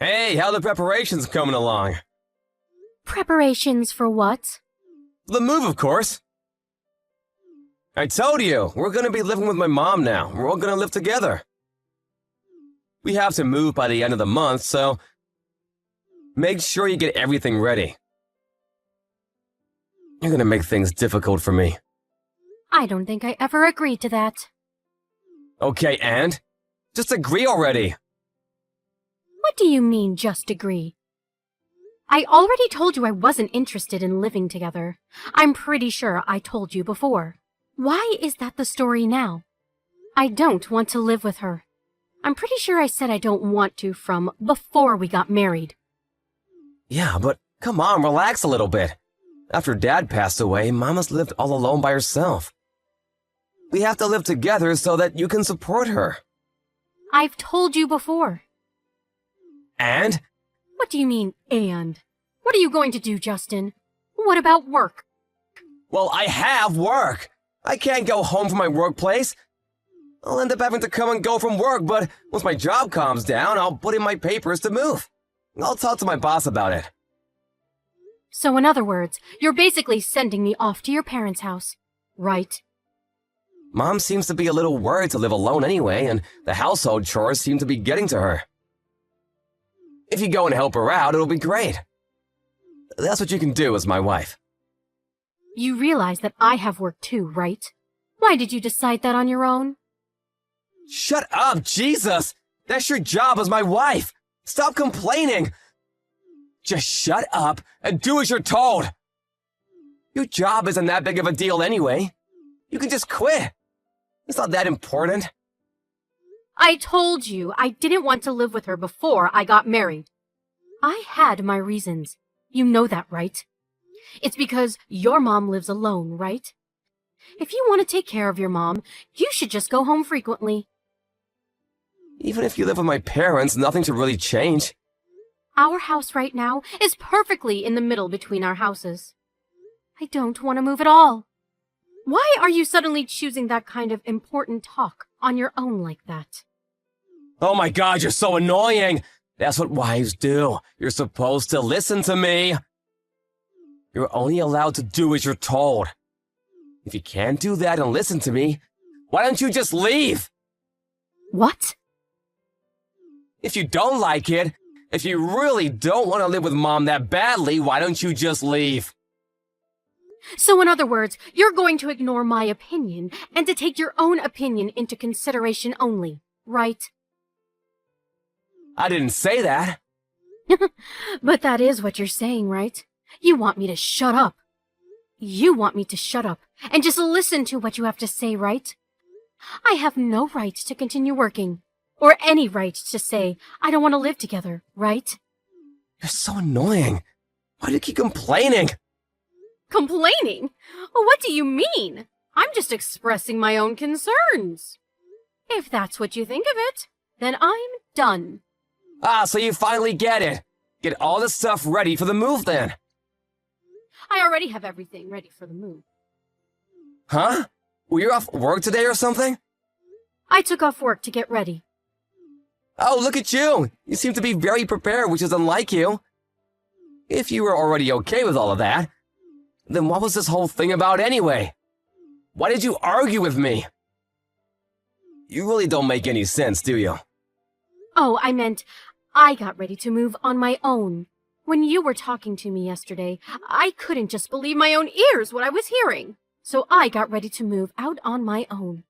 Hey, how the preparations coming along? Preparations for what? The move, of course. I told you, we're gonna be living with my mom now. We're all gonna live together. We have to move by the end of the month, so make sure you get everything ready. You're gonna make things difficult for me. I don't think I ever agreed to that. Okay, and? Just agree already. What do you mean, just agree? I already told you I wasn't interested in living together. I'm pretty sure I told you before. Why is that the story now? I don't want to live with her. I'm pretty sure I said I don't want to from before we got married. Yeah, but come on, relax a little bit. After Dad passed away, Mama's lived all alone by herself. We have to live together so that you can support her. I've told you before. And? What do you mean, and? What are you going to do, Justin? What about work? Well, I have work. I can't go home from my workplace. I'll end up having to come and go from work, but once my job calms down, I'll put in my papers to move. I'll talk to my boss about it. So in other words, you're basically sending me off to your parents' house, right? Mom seems to be a little worried to live alone anyway, and the household chores seem to be getting to her. If you go and help her out, it'll be great. That's what you can do as my wife. You realize that I have work too, right? Why did you decide that on your own? Shut up, Jesus! That's your job as my wife! Stop complaining! Just shut up and do as you're told! Your job isn't that big of a deal anyway. You can just quit. It's not that important. I told you I didn't want to live with her before I got married. I had my reasons. You know that, right? It's because your mom lives alone, right? If you want to take care of your mom, you should just go home frequently. Even if you live with my parents, nothing should really change. Our house right now is perfectly in the middle between our houses. I don't want to move at all. Why are you suddenly choosing that kind of important talk on your own like that? Oh my God, you're so annoying! That's what wives do. You're supposed to listen to me. You're only allowed to do as you're told. If you can't do that and listen to me, why don't you just leave? What? If you don't like it, if you really don't want to live with Mom that badly, why don't you just leave? So in other words, you're going to ignore my opinion and to take your own opinion into consideration only, right? I didn't say that. But that is what you're saying, right? You want me to shut up. You want me to shut up and just listen to what you have to say, right? I have no right to continue working, or any right to say I don't want to live together, right? You're so annoying. Why do you keep complaining? Complaining? What do you mean? I'm just expressing my own concerns. If that's what you think of it, then I'm done. Ah, so you finally get it. Get all the stuff ready for the move then. I already have everything ready for the move. Huh? Were you off work today or something? I took off work to get ready. Oh, look at you. You seem to be very prepared, which is unlike you. If you were already okay with all of that, then what was this whole thing about anyway? Why did you argue with me? You really don't make any sense, do you? Oh, I meant I got ready to move on my own. When you were talking to me yesterday, I couldn't just believe my own ears what I was hearing. So I got ready to move out on my own.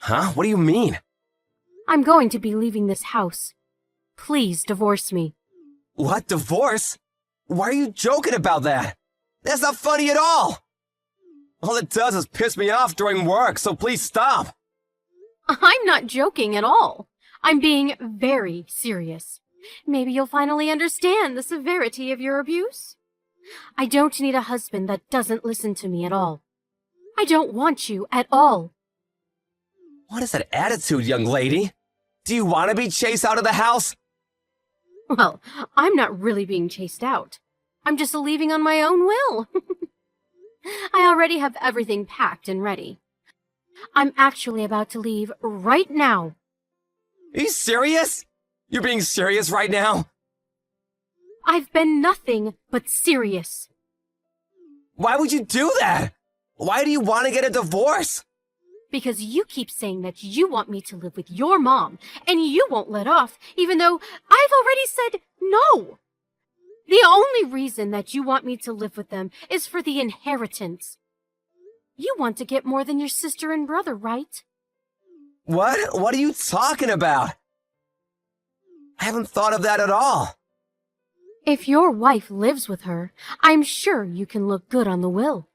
Huh? What do you mean? I'm going to be leaving this house. Please divorce me. What, divorce? Why are you joking about that? That's not funny at all! All it does is piss me off during work, so please stop! I'm not joking at all. I'm being very serious. Maybe you'll finally understand the severity of your abuse. I don't need a husband that doesn't listen to me at all. I don't want you at all. What is that attitude, young lady? Do you want to be chased out of the house? Well, I'm not really being chased out. I'm just leaving on my own will. I already have everything packed and ready. I'm actually about to leave right now. Are you serious? You're being serious right now? I've been nothing but serious. Why would you do that? Why do you want to get a divorce? Because you keep saying that you want me to live with your mom, and you won't let off, even though I've already said no. The only reason that you want me to live with them is for the inheritance. You want to get more than your sister and brother, right? What? What are you talking about? I haven't thought of that at all. If your wife lives with her, I'm sure you can look good on the will.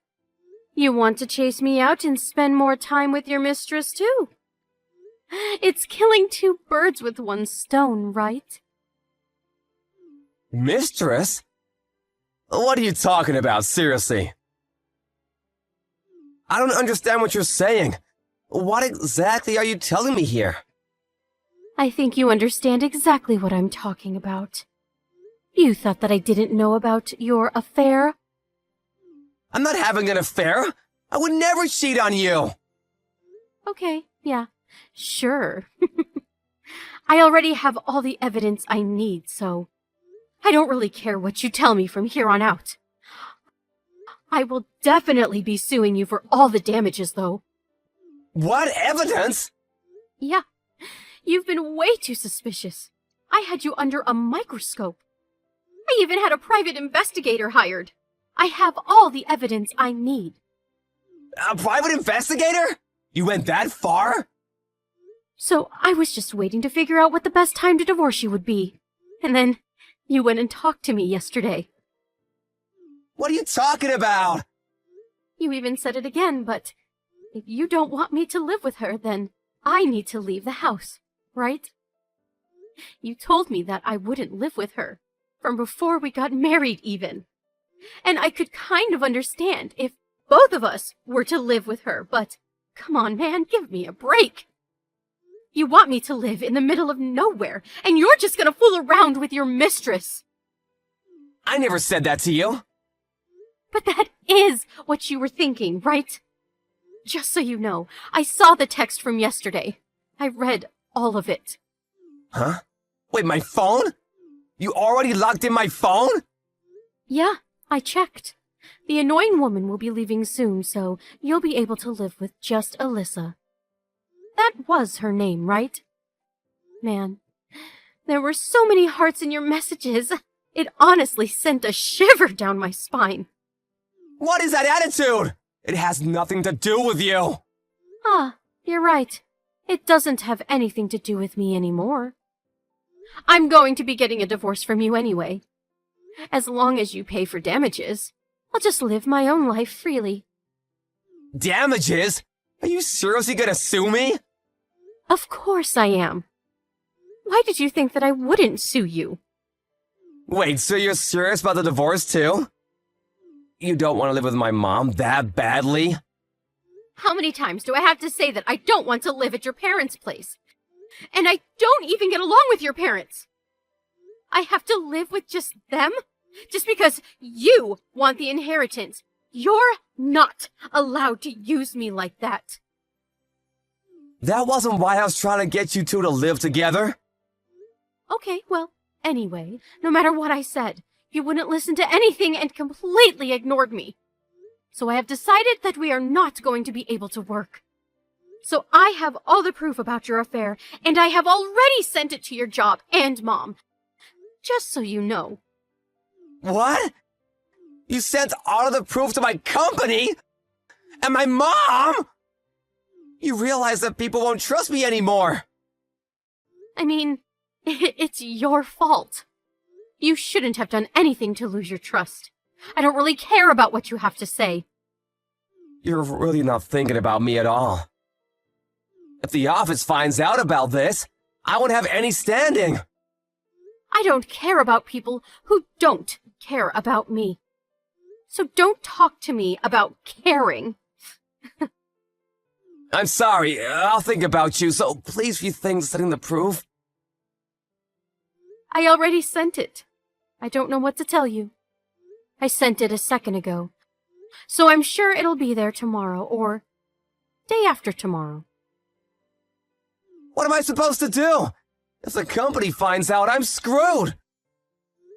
You want to chase me out and spend more time with your mistress, too. It's killing two birds with one stone, right? Mistress? What are you talking about, seriously? I don't understand what you're saying. What exactly are you telling me here? I think you understand exactly what I'm talking about. You thought that I didn't know about your affair? I'm not having an affair. I would never cheat on you. Okay, yeah, sure. I already have all the evidence I need, so I don't really care what you tell me from here on out. I will definitely be suing you for all the damages, though. What evidence? Yeah, you've been way too suspicious. I had you under a microscope. I even had a private investigator hired. I have all the evidence I need. A private investigator? You went that far? So I was just waiting to figure out what the best time to divorce you would be. And then you went and talked to me yesterday. What are you talking about? You even said it again, but if you don't want me to live with her, then I need to leave the house, right? You told me that I wouldn't live with her, from before we got married even. And I could kind of understand if both of us were to live with her, but come on, man, give me a break. You want me to live in the middle of nowhere, and you're just gonna fool around with your mistress. I never said that to you. But that is what you were thinking, right? Just so you know, I saw the text from yesterday. I read all of it. Huh? Wait, my phone? You already locked in my phone? Yeah, I checked. The annoying woman will be leaving soon, so you'll be able to live with just Alyssa. That was her name, right? Man, there were so many hearts in your messages. It honestly sent a shiver down my spine. What is that attitude? It has nothing to do with you. Ah, you're right. It doesn't have anything to do with me anymore. I'm going to be getting a divorce from you anyway. As long as you pay for damages, I'll just live my own life freely. Damages? Are you seriously gonna sue me? Of course I am. Why did you think that I wouldn't sue you? Wait, so you're serious about the divorce too? You don't want to live with my mom that badly? How many times do I have to say that I don't want to live at your parents' place? And I don't even get along with your parents. I have to live with just them? Just because you want the inheritance. You're not allowed to use me like that. That wasn't why I was trying to get you two to live together. Okay, well, anyway, no matter what I said, you wouldn't listen to anything and completely ignored me. So I have decided that we are not going to be able to work. So I have all the proof about your affair, and I have already sent it to your job and Mom. Just so you know. What? You sent all of the proof to my company? And my mom? You realize that people won't trust me anymore. I mean, it's your fault. You shouldn't have done anything to lose your trust. I don't really care about what you have to say. You're really not thinking about me at all. If the office finds out about this, I won't have any standing. I don't care about people who don't care about me. So don't talk to me about caring. I'm sorry, I'll think about you, so please rethink sending the proof. I already sent it. I don't know what to tell you. I sent it a second ago. So I'm sure it'll be there tomorrow or day after tomorrow. What am I supposed to do? If the company finds out, I'm screwed.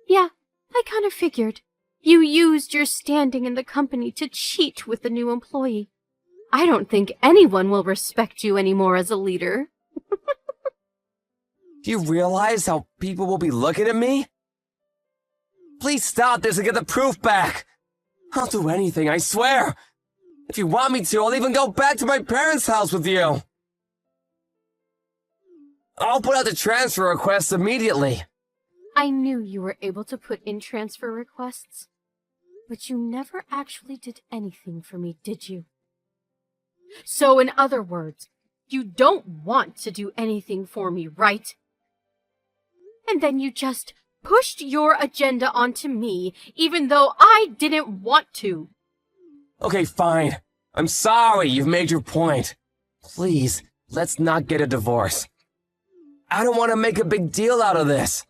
Yeah, I kind of figured. You used your standing in the company to cheat with the new employee. I don't think anyone will respect you anymore as a leader. Do you realize how people will be looking at me? Please stop this and get the proof back. I'll do anything, I swear. If you want me to, I'll even go back to my parents' house with you. I'll put out the transfer request immediately. I knew you were able to put in transfer requests, but you never actually did anything for me, did you? So in other words, you don't want to do anything for me, right? And then you just pushed your agenda onto me, even though I didn't want to. Okay, fine. I'm sorry you've made your point. Please, let's not get a divorce. I don't want to make a big deal out of this.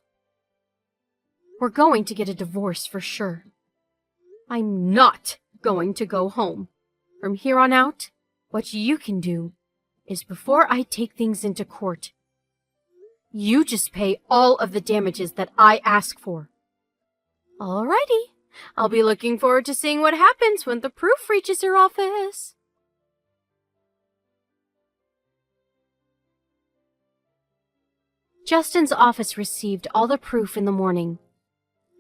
We're going to get a divorce for sure. I'm not going to go home. From here on out, what you can do is before I take things into court, you just pay all of the damages that I ask for. Alrighty. I'll be looking forward to seeing what happens when the proof reaches your office. Justin's office received all the proof in the morning.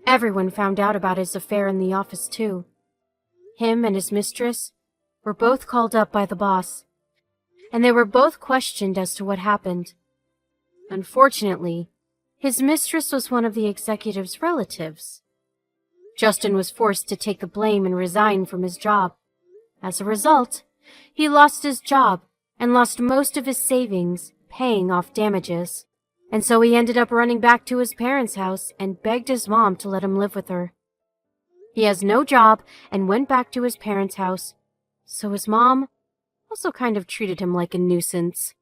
Everyone found out about his affair in the office, too. Him and his mistress were both called up by the boss, and they were both questioned as to what happened. Unfortunately, his mistress was one of the executive's relatives. Justin was forced to take the blame and resign from his job. As a result, he lost his job and lost most of his savings paying off damages. And so he ended up running back to his parents' house and begged his mom to let him live with her. He has no job and went back to his parents' house, so his mom also kind of treated him like a nuisance.